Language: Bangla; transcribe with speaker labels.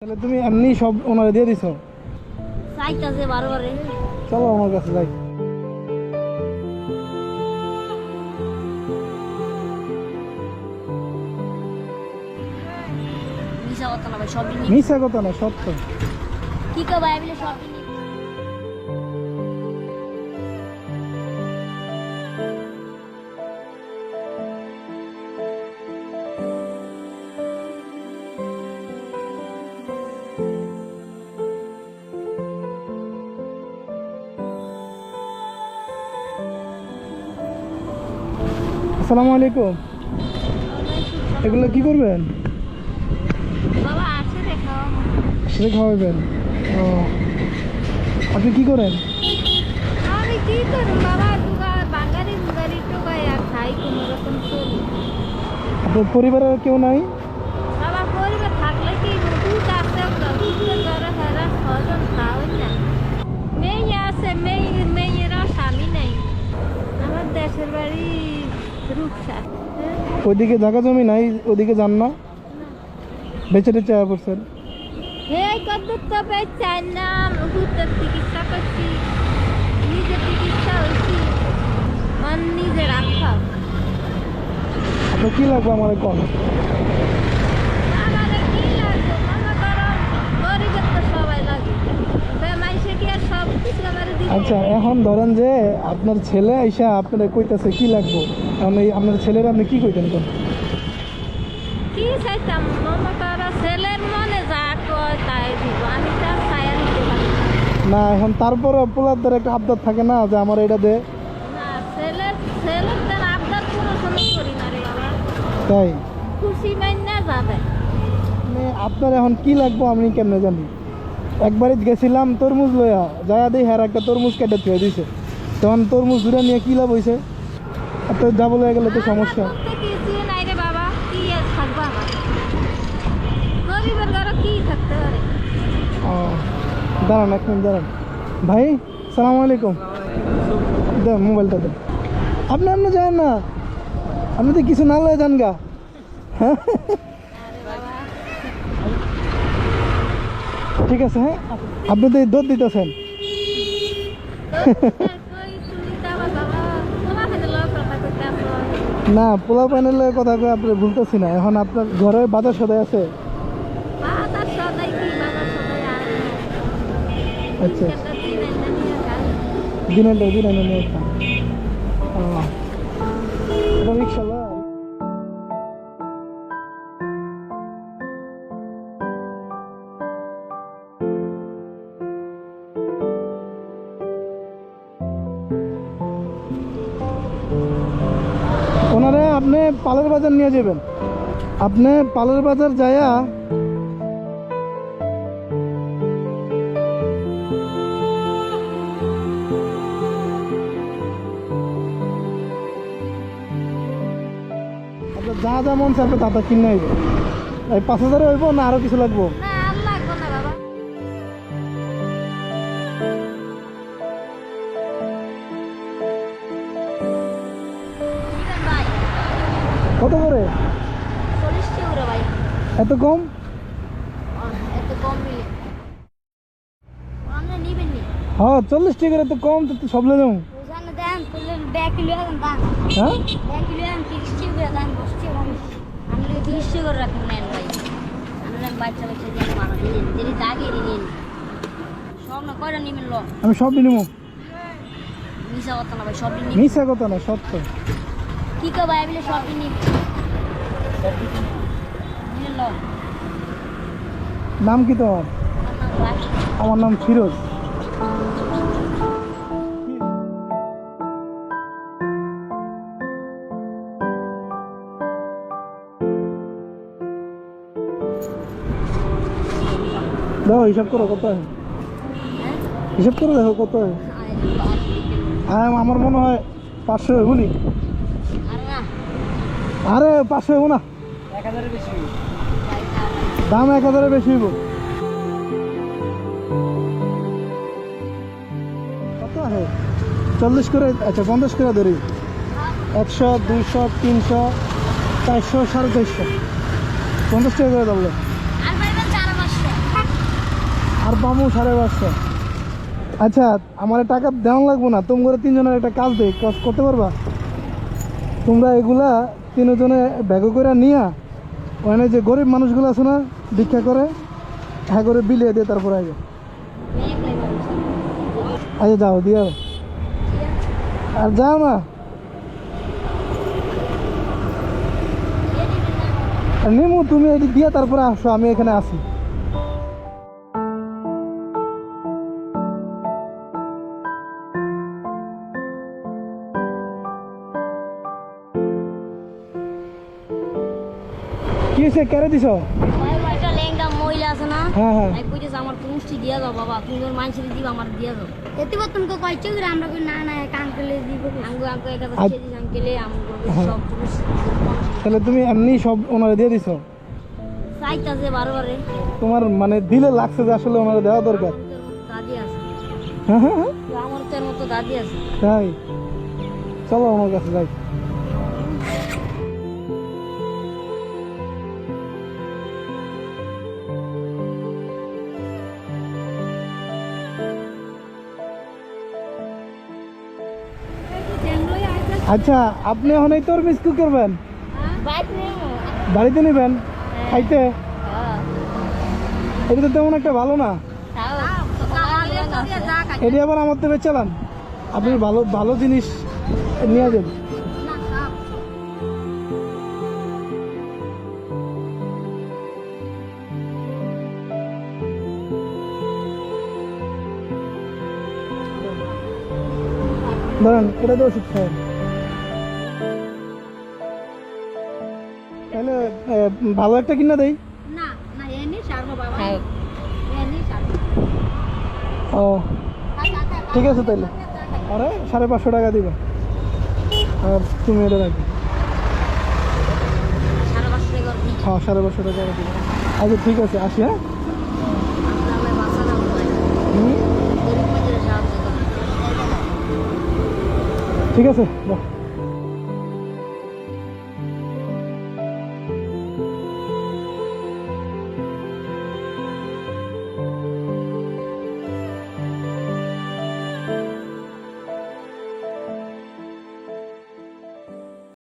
Speaker 1: তাহলে তুমি এমনি সব ওনারে দিয়ে দিছো?
Speaker 2: চাইতাছে বারবারে।
Speaker 1: চলো আমার কাছে যাই।
Speaker 2: মিশা কথা না ভাই, সবই নিয়ে
Speaker 1: মিশা কথা না, সত্য।
Speaker 2: কি কো ভাই বলে সবই নিয়ে
Speaker 1: আসসালামু আলাইকুম। এগুলো কি করবেন?
Speaker 2: বাবা আসে দেখাও।
Speaker 1: সেটা খাওয়াবেন? ও, আপনি কি করেন?
Speaker 2: আমি কি করব বাবা, বাঙালি টোকাই আর খাই কোনো রকম চলি।
Speaker 1: আপনার পরিবারের কেউ নাই?
Speaker 2: বাবা পরিবার থাকলে কি দুধ আছে, দুধের ঘরে হেরা ছজন খাওয়াই না। মেয়ে আছে, মেয়েরা স্বামী নেই। আমার দেশের বাড়ি রূপসা।
Speaker 1: ওইদিকে জায়গা জমি নাই, ওদিকে যান না? বেঁচে টেচে পড়ছেন?
Speaker 2: এই কত তবে চাই না, ভূতের চিকিৎসা করছি, নিজের চিকিৎসা হয়েছি, মন নিজে রাখা।
Speaker 1: আপনার কি লাগবে আমার কোন?
Speaker 2: আমাদের কি লাগবে মনে করো, গরিবের তো সবাই লাগে, মানুষে কি আর সব কিছু আমার দিবে?
Speaker 1: আচ্ছা, এখন ধরেন যে আপনার ছেলে আইসা আপনার কইতাছে কি লাগবে, এখন এই আপনার ছেলের আপনি কি কইতেন কোন?
Speaker 2: কি চাইতাম মনে করো, ছেলের মনে যা কয় তাই দিব, আমি তার ছায়া দিতে পারি না।
Speaker 1: না, এখন তারপরে পোলাদের একটা আবদার থাকে না যে আমার এটা দে।
Speaker 2: না, ছেলের তার আবদার কোনো সময় করি না রে বাবা,
Speaker 1: তাই
Speaker 2: খুশি মাইনা যাবে।
Speaker 1: মানে আপনার এখন কি লাগবে আমি কেমনে জানি? একবারই গেছিলাম তরমুজ লইয়া, যায়া দিই হ্যাঁ একটা তরমুজ কেটে থুয়ে দিছে, তখন তরমুজ দূরে নিয়ে কি লাভ হয়েছে? আপনার যাবো লয়ে গেলে তো সমস্যা।
Speaker 2: আমার বলতে কিছু নাই রে বাবা, কি আর থাকবো আমার, গরিবের ঘরে কি থাকতে পারে?
Speaker 1: ও, দাঁড়ান এক মিনিট দাঁড়ান। ভাই সালাম আলাইকুম। দেন মোবাইলটা দেন। আপনি আপনি যান না, আপনি তো কিছু না লয়ে যান গা। হ্যাঁ
Speaker 2: আরে বাবা,
Speaker 1: ঠিক আছে। হ্যাঁ, আপনি তো দৌড় দিতেছেন।
Speaker 2: কই তুমি তো আমার বাবা, তোমার সাথে লোক কথা কইতে আসো।
Speaker 1: না, পোলা প্যানেলের কথা কয়ে আপনি ভুলতেছি না। এখন আপনার ঘরে বাজার সদাই আছে?
Speaker 2: বাজার সদাই কি, বাজার সদাই আর না।
Speaker 1: আচ্ছা,
Speaker 2: কেনটা দিন এনে নিয়ে খাই।
Speaker 1: দিন এনে নিয়ে খান। এটা রিক্সা লয়? ওনারে আপনি পালের বাজার নিয়ে যাবেন। আপনি পালের বাজার যায়া আপনার যা যা মন চাই আপনি তা কিনে আইব। এই 5,000 হইব না আরো কিছু লাগবো?
Speaker 2: না আর লাগবো না বাবা। দিবেন ভাই,
Speaker 1: কত করে?
Speaker 2: 40 টাকা ভাই।
Speaker 1: এত কম?
Speaker 2: এত কম মিলে আমরা নিবেন নি?
Speaker 1: হ্যাঁ, 40 টাকা এত কম তো সব লয়ে যাবো।
Speaker 2: ওখানে দেন তুলে ব্যাগ কিলো দেন দাম,
Speaker 1: হ্যাঁ,
Speaker 2: ব্যাগ কিলো দেন 30 টাকা দেন, 10 টাকা আমি 30 টাকা করে রাখুন নেন ভাই। আমরা বাচ্চা বাচ্চা দিয়ে মারা দিন, যদি দাগে নিন সব না কয়টা নিবেন লো?
Speaker 1: আমি সব নিব।
Speaker 2: মিশা কথা না ভাই, সবই নিন।
Speaker 1: মিশা কথা না, সত্য।
Speaker 2: কি কো ভাই বলে সবই নিন নিন লো।
Speaker 1: নাম কি তোমার?
Speaker 2: আমার নাম রাখি।
Speaker 1: আমার নাম ফিরোজ। দেখো হিসাব করো কত হয়,
Speaker 2: হ্যাঁ
Speaker 1: হিসাব করে দেখো কত হয়। আমার মনে হয় 500 হইব নি।
Speaker 2: আর না
Speaker 1: আরে 500 হইব না,
Speaker 2: 1000 বেশি
Speaker 1: দাম 1000 বেশি হইব। কত আছে? 40 করে, আচ্ছা 50 করে ধরি। 100, 200, 300, 400, 450, 50 টাকা করে দাম।
Speaker 2: আর ভাই 4 মাস
Speaker 1: আর পামু 550। আচ্ছা আমার টাকা দেওয়া লাগবো না, তোমরা তিনজনের একটা কাজ দেই, কাজ করতে পারবা? তোমরা এগুলা তিনজনে ব্যাগ করে নিয়া ওখানে যে গরিব মানুষগুলো আছে না ভিক্ষা করে, হ্যাঁ করে বিলিয়ে দিয়ে তারপর আগে। আচ্ছা যাও দিয়া, আর যাও না, নিমু তুমি এদিক দিয়া তারপরে আসো, আমি এখানে আসি। কি হয়েছে, কেড়ে দিছ?
Speaker 3: একটা লেঙ্গা মহিলা আছে না,
Speaker 1: হ্যাঁ হ্যাঁ
Speaker 3: আমি কইতেছে আমার পুষ্টি দিয়া দাও বাবা, তুমি ওর মানুষের দিবা আমার দিয়া দাও।
Speaker 2: এতে বর্তমানকে কয়েছে আমরা কই না না এক আঙ্কেলে দিব।
Speaker 3: আঙ্গু আঙ্গু এটা
Speaker 1: আজ-
Speaker 3: ছেড়ে দিস আঙ্কেলে আমগো
Speaker 1: হ্যাঁ।
Speaker 3: সব পুরুষ
Speaker 1: তাহলে তুমি এমনি সব ওনারে দিয়ে দিছো?
Speaker 3: চাইতাছে বারে
Speaker 1: তোমার মানে দিলে লাগছে যে আসলে ওনারে দেওয়া দরকার।
Speaker 3: দাদি আছে,
Speaker 1: হ্যাঁ হ্যাঁ হ্যাঁ,
Speaker 3: তো আমার তোর মতো দাদি আছে।
Speaker 1: তাই চলো ওনার কাছে যাই। আচ্ছা আপনি এখন এই তরমুজ কি করবেন?
Speaker 3: বাইক নেই
Speaker 1: বাড়িতে নেবেন খাইতে?
Speaker 3: হ্যাঁ
Speaker 1: এটা তো তেমন একটা ভালো না,
Speaker 3: তাও
Speaker 1: এটি আবার আমার তো চালান। আপনি ভালো ভালো জিনিস নিয়ে যান। ধরেন এটা তো ওষুধ খায়। তাহলে ভালো একটা কিনা দেই।
Speaker 2: না না এনি সারবো বাবা,
Speaker 3: হ্যাঁ
Speaker 2: এনি সারবো।
Speaker 1: ও ঠিক আছে তাহলে, আরে 550 টাকা দিবা আর তুমি এটা রাখবে।
Speaker 3: 550 টাকা দিই
Speaker 1: হ্যাঁ 550 টাকা দিবা। আচ্ছা ঠিক আছে, আসি। হ্যাঁ
Speaker 3: আমরা বাসা দাও ভাই,
Speaker 1: হুম,
Speaker 3: গরিব মানুষের সাহায্য করো।
Speaker 1: ঠিক আছে বাহ।